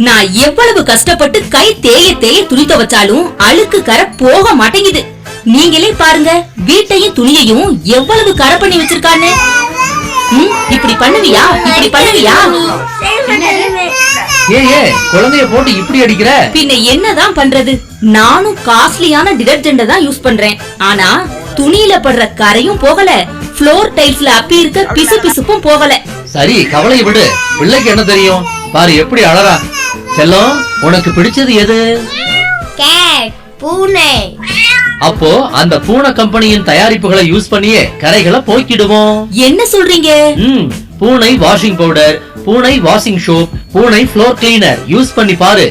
நான் எவ்வளவு கஷ்டப்பட்டு கை தேய தேய துணி துவைச்சாலும் அழுக்கு கரை போக மாட்டேங்குது. நீங்களே பாருங்க, வீட்டையும் துணியையும் எவ்வளவு கரை பண்ணி வச்சிருக்கான்னு. இப்படி பண்ணுவியா? இப்படி பண்ணுவியா? ஏ குழந்தைய போட்டு இப்படி அடிக்கிற? பின்ன என்னதான் பண்றது? நானும் காஸ்ட்லியான டிடர்ஜென்ட் தான் யூஸ் பண்றேன். ஆனா துணியில படுற கரையும் போகல, ஃப்ளோர் டைல்ஸ்ல அப்பி இருக்க பிசு பிசுப்பும் போகல. சரி, கவலையை விடு. பிள்ளைக்கு என்ன தெரியும்? பாரு எப்படி அழறா. செல்லம், உனக்கு பிடிச்சது எது? கேட், பூனை. அப்போ அந்த பூனை கம்பெனியின் தயாரிப்புகளை யூஸ் பண்ணியே கரைகளை போக்கிடுவோம். என்ன சொல்றீங்க? பூனை வாஷிங் பவுடர், பூனை வாஷிங் சோப், பூனை ஃப்ளோர் கிளீனர் யூஸ் பண்ணி பாரு.